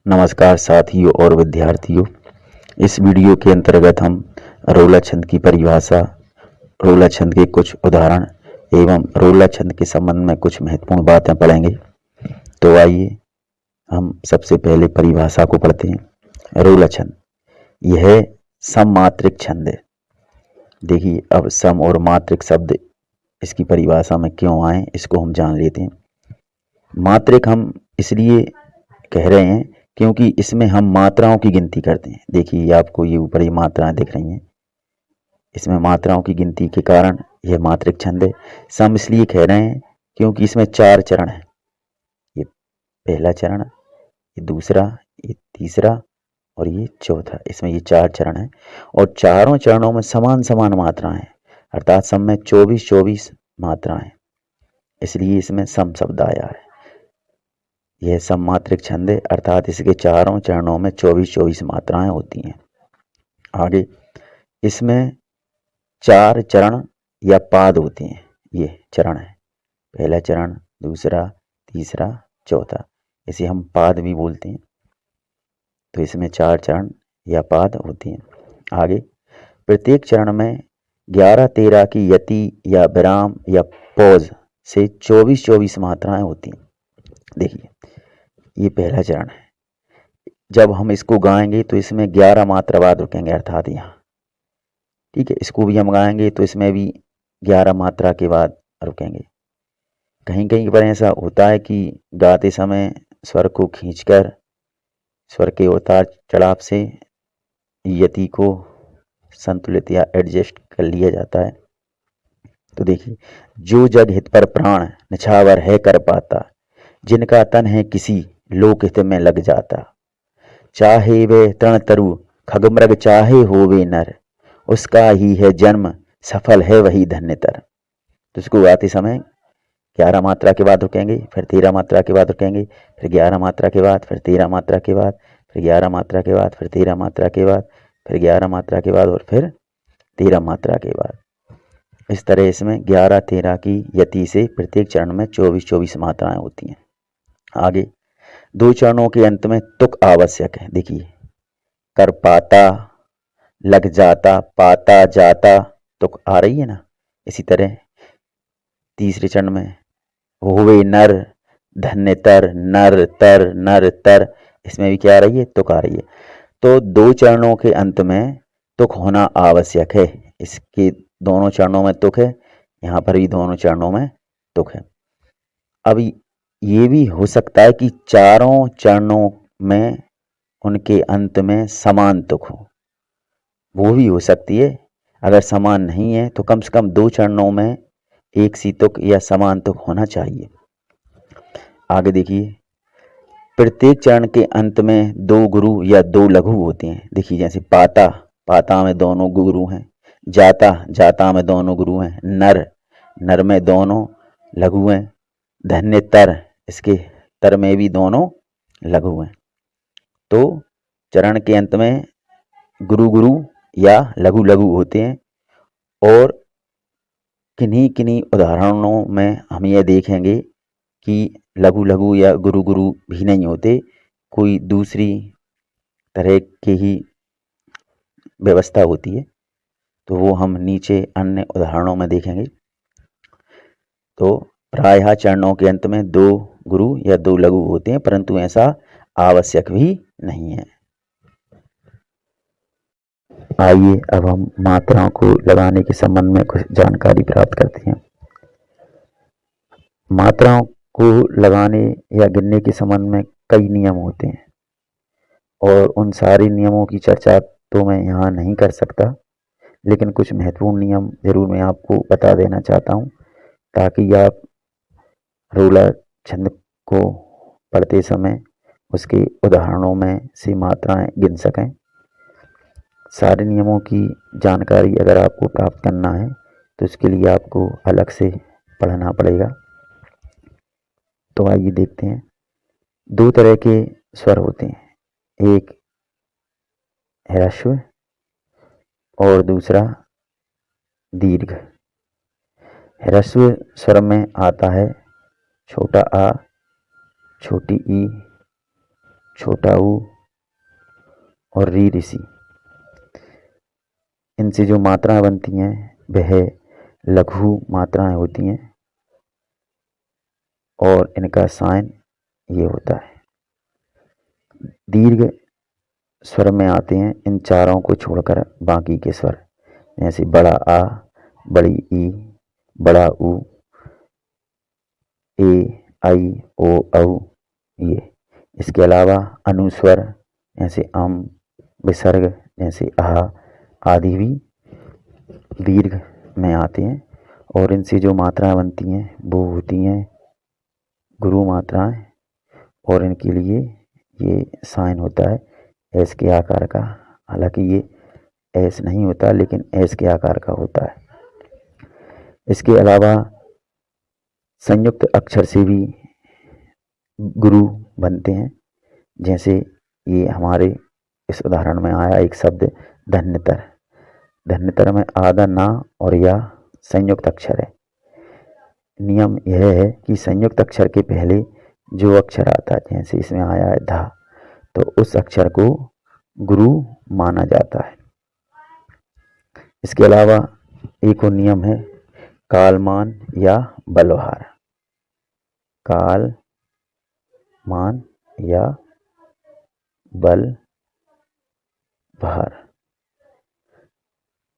नमस्कार साथियों और विद्यार्थियों। इस वीडियो के अंतर्गत हम रोला छंद की परिभाषा, रोला छंद के कुछ उदाहरण एवं रोला छंद के संबंध में कुछ महत्वपूर्ण बातें पढ़ेंगे। तो आइए हम सबसे पहले परिभाषा को पढ़ते हैं। रोला छंद यह सममात्रिक छंद है। देखिए, अब सम और मात्रिक शब्द इसकी परिभाषा में क्यों आए इसको हम जान लेते हैं। मात्रिक हम इसलिए कह रहे हैं क्योंकि इसमें हम मात्राओं की गिनती करते हैं। देखिए, आपको ये ऊपर ही मात्राएं दिख रही हैं, इसमें मात्राओं की गिनती के कारण यह मात्रिक छंद है। सम इसलिए कह रहे हैं क्योंकि इसमें 4 चरण हैं। ये पहला चरण, ये दूसरा, ये तीसरा और ये चौथा। इसमें ये 4 चरण हैं और चारों चरणों में समान समान मात्राएं हैं, अर्थात सम में 24-24 मात्राएं, इसलिए इसमें सम शब्द आया है। यह सममात्रिक छंद है, अर्थात इसके चारों चरणों में 24-24 मात्राएं होती हैं। आगे इसमें 4 चरण या पाद होते हैं। ये चरण है, पहला चरण, दूसरा, तीसरा, चौथा, इसे हम पाद भी बोलते हैं। तो इसमें 4 चरण या पाद होती हैं। आगे प्रत्येक चरण में 11-13 की यति या विराम या पॉज से 24-24 मात्राएं होती हैं। देखिए, ये पहला चरण है। जब हम इसको गाएंगे तो इसमें 11 मात्रा बाद रुकेंगे, अर्थात यहाँ, ठीक है। इसको भी हम गाएंगे तो इसमें भी 11 मात्रा के बाद रुकेंगे। कहीं कहीं पर ऐसा होता है कि गाते समय स्वर को खींचकर स्वर के उतार चढ़ाव से यति को संतुलित या एडजस्ट कर लिया जाता है। तो देखिए, जो जग हित पर प्राण निछावर है कर पाता, जिनका तन है किसी लोक हित में लग जाता, चाहे वे तृण तरु खगमृग चाहे होवे नर, उसका ही है जन्म सफल है वही धन्यतर। तो इसको गाते समय 11 मात्रा के बाद रुकेंगे, फिर 13 मात्रा के बाद रुकेंगे, फिर 11 मात्रा के बाद, फिर 13 मात्रा के बाद, फिर 11 मात्रा के बाद, फिर 13 मात्रा के बाद, फिर 11 मात्रा के बाद और फिर 13 मात्रा के बाद। इस तरह इसमें 11-13 की यति से प्रत्येक चरण में 24-24 मात्राएं होती हैं। आगे 2 चरणों के अंत में तुक आवश्यक है। देखिए, कर पाता, लग जाता, पाता जाता, तुक आ रही है ना। इसी तरह तीसरे चरण में होवे नर, धन्यतर, नर तर, नर तर, इसमें भी क्या आ रही है, तुक आ रही है। तो 2 चरणों के अंत में तुक होना आवश्यक है। इसके दोनों चरणों में तुक है, यहाँ पर भी दोनों चरणों में तुक है। अब ये भी हो सकता है कि चारों चरणों में उनके अंत में समान तुक हो, वो भी हो सकती है। अगर समान नहीं है तो कम से कम 2 चरणों में एक सी तुक या समान तुक होना चाहिए। आगे देखिए, प्रत्येक चरण के अंत में 2 गुरु या 2 लघु होते हैं। देखिए, जैसे पाता, पाता में दोनों गुरु हैं, जाता, जाता में दोनों गुरु हैं, नर, नर में दोनों लघु हैं, धन्यतर, इसके तर में भी दोनों लघु हैं। तो चरण के अंत में गुरु गुरु या लघु लघु होते हैं। और किन्हीं किन्हीं उदाहरणों में हम ये देखेंगे कि लघु लघु या गुरु गुरु भी नहीं होते, कोई दूसरी तरह की ही व्यवस्था होती है। तो वो हम नीचे अन्य उदाहरणों में देखेंगे। तो प्रायः चरणों के अंत में 2 गुरु या 2 लघु होते हैं, परंतु ऐसा आवश्यक भी नहीं है। आइए अब हम मात्राओं को लगाने के संबंध में कुछ जानकारी प्राप्त करते हैं। मात्राओं को लगाने या गिनने के संबंध में कई नियम होते हैं और उन सारे नियमों की चर्चा तो मैं यहाँ नहीं कर सकता, लेकिन कुछ महत्वपूर्ण नियम जरूर मैं आपको बता देना चाहता हूँ, ताकि आप रोला छंद को पढ़ते समय उसके उदाहरणों में से मात्राएं गिन सकें। सारे नियमों की जानकारी अगर आपको प्राप्त करना है तो इसके लिए आपको अलग से पढ़ना पड़ेगा। तो आइए देखते हैं। 2 तरह के स्वर होते हैं, एक ह्रस्व और दूसरा दीर्घ। ह्रस्व स्वर में आता है छोटा आ, छोटी ई, छोटा ऊ और री ऋषि। इनसे जो मात्राएं बनती हैं वह लघु मात्राएं होती हैं और इनका साइन ये होता है। दीर्घ स्वर में आते हैं इन चारों को छोड़कर बाकी के स्वर, जैसे बड़ा आ, बड़ी ई, बड़ा ऊ, ए, आई, ओ, औ, ये। इसके अलावा अनुस्वर जैसे अम, विसर्ग जैसे आ आदि भी दीर्घ में आते हैं और इनसे जो मात्राएं बनती हैं वो होती हैं गुरु मात्राएं और इनके लिए ये साइन होता है एस के आकार का। हालांकि ये एस नहीं होता लेकिन एस के आकार का होता है। इसके अलावा संयुक्त अक्षर से भी गुरु बनते हैं, जैसे ये हमारे इस उदाहरण में आया एक शब्द धन्यतर। धन्यतर में आधा ना और या संयुक्त अक्षर है। नियम यह है कि संयुक्त अक्षर के पहले जो अक्षर आता है, जैसे इसमें आया है धा, तो उस अक्षर को गुरु माना जाता है। इसके अलावा एक और नियम है कालमान या बलहार। काल मान या बल भार,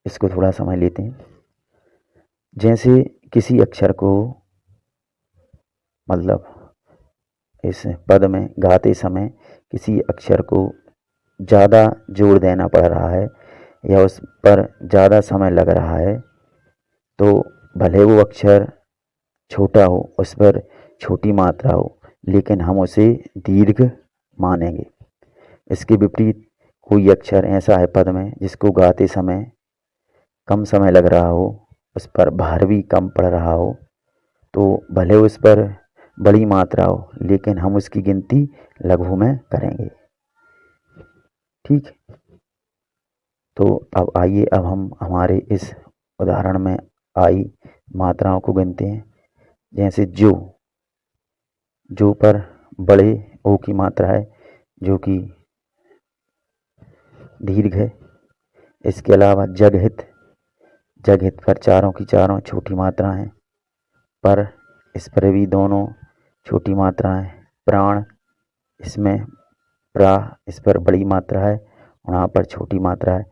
इसको थोड़ा समझ लेते हैं। जैसे किसी अक्षर को मतलब इस पद में गाते समय किसी अक्षर को ज़्यादा जोर देना पड़ रहा है या उस पर ज़्यादा समय लग रहा है, तो भले वो अक्षर छोटा हो, उस पर छोटी मात्रा हो, लेकिन हम उसे दीर्घ मानेंगे। इसके विपरीत कोई अक्षर ऐसा है पद में जिसको गाते समय कम समय लग रहा हो, उस पर भार भी कम पड़ रहा हो, तो भले उस पर बड़ी मात्रा हो लेकिन हम उसकी गिनती लघु में करेंगे। ठीक, तो अब आइए अब हम हमारे इस उदाहरण में आई मात्राओं को गिनते हैं। जैसे जो पर बड़े ओ की मात्रा है जो कि दीर्घ है। इसके अलावा जगहित पर चारों की चारों छोटी मात्रा हैं, पर इस पर भी दोनों छोटी मात्रा है। प्राण, इसमें प्रा इस पर बड़ी मात्रा है, वहाँ पर छोटी मात्रा है।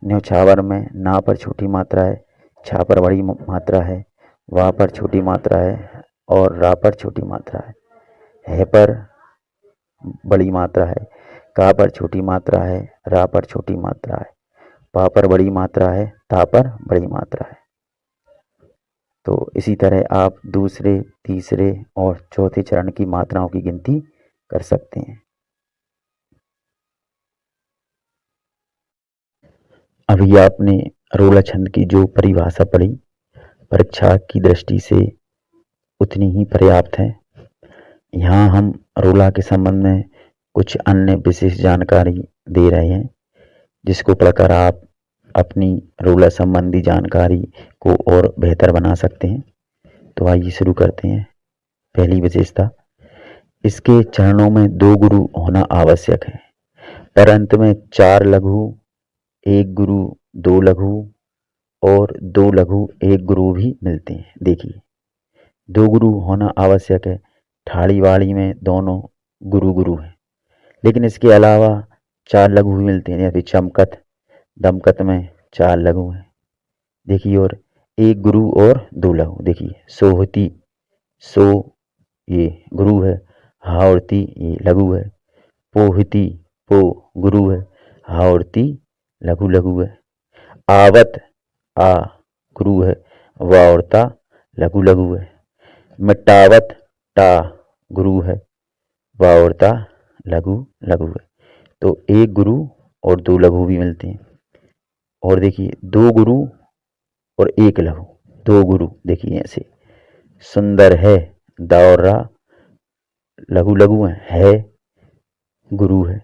न्यौछावर में ना पर छोटी मात्रा है, छा पर बड़ी मात्रा है, वहाँ पर छोटी मात्रा है और रा पर छोटी मात्रा है पर बड़ी मात्रा है, का पर छोटी मात्रा है, रा पर छोटी मात्रा है, पा पर बड़ी मात्रा है, ता पर बड़ी मात्रा है। तो इसी तरह आप दूसरे, तीसरे और चौथे चरण की मात्राओं की गिनती कर सकते हैं। अभी आपने रोला छंद की जो परिभाषा पढ़ी, परीक्षा की दृष्टि से उतनी ही पर्याप्त है। यहाँ हम रोला के संबंध में कुछ अन्य विशेष जानकारी दे रहे हैं, जिसको पढ़कर आप अपनी रोला संबंधी जानकारी को और बेहतर बना सकते हैं। तो आइए शुरू करते हैं। पहली विशेषता, इसके चरणों में 2 गुरु होना आवश्यक है, पर अंत में 4 लघु, 1 गुरु, 2 लघु और 2 लघु 1 गुरु भी मिलते हैं। देखिए 2 गुरु होना आवश्यक है, ठाड़ी वाड़ी में दोनों गुरु हैं, लेकिन इसके अलावा 4 लघु भी मिलते हैं। जैसे चमकत, दमकत में 4 लघु हैं। देखिए और 1 गुरु और 2 लघु। देखिए सोहती, सो ये गुरु है, हावरती ये लघु है, पोहती पो गुरु है, हावरती लघु है। आवत आ गुरु है, वावरता लघु है। मिटावत टा गुरु है, वावरता लघु है। तो 1 गुरु और 2 लघु भी मिलते हैं। और देखिए 2 गुरु और 1 लघु, 2 गुरु देखिए ऐसे सुंदर है, दौरा लघु है गुरु है।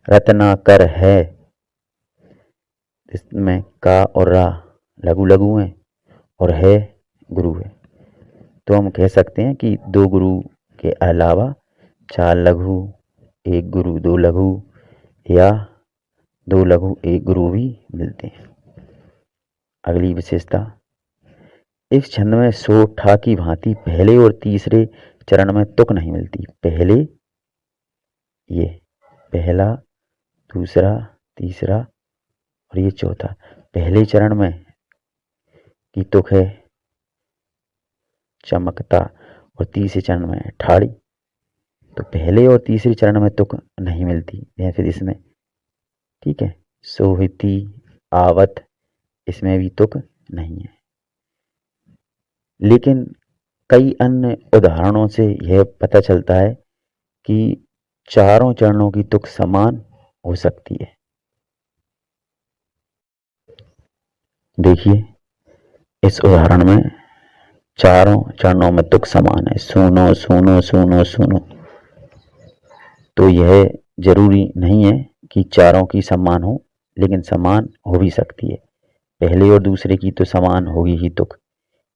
रत्नाकर है, इसमें का और रा लघु हैं और है गुरु है। तो हम कह सकते हैं कि 2 गुरु के अलावा 4 लघु, एक गुरु दो लघु या दो लघु एक गुरु भी मिलते हैं। अगली विशेषता, इस छंद में सो ठा की भांति पहले और तीसरे चरण में तुक नहीं मिलती। पहले ये पहला, दूसरा, तीसरा और ये चौथा। पहले चरण में की तुक है चमकता और तीसरे चरण में ठाड़ी। तो पहले और तीसरे चरण में तुक नहीं मिलती या फिर इसमें, ठीक है। सोहिती, आवत, इसमें भी तुक नहीं है। लेकिन कई अन्य उदाहरणों से यह पता चलता है कि चारों चरणों की तुक समान हो सकती है। देखिए इस उदाहरण में चारों चरणों में तुक समान है, सुनो सुनो सुनो सुनो। तो यह जरूरी नहीं है कि चारों की समान हो, लेकिन समान हो भी सकती है। पहले और दूसरे की तो समान होगी ही तुक,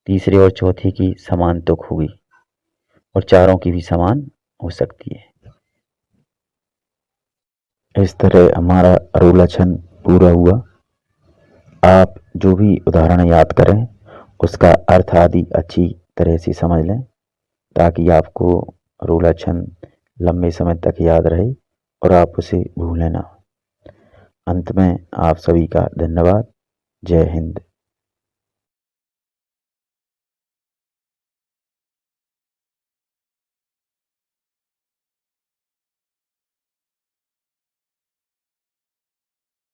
तीसरे और चौथे की समान तुक होगी और चारों की भी समान हो सकती है। इस तरह हमारा अरोला छंद पूरा हुआ। आप जो भी उदाहरण याद करें उसका अर्थ आदि अच्छी तरह से समझ लें, ताकि आपको अरोला छंद लंबे समय तक याद रहे और आप उसे भूलें ना। अंत में आप सभी का धन्यवाद। जय हिंद।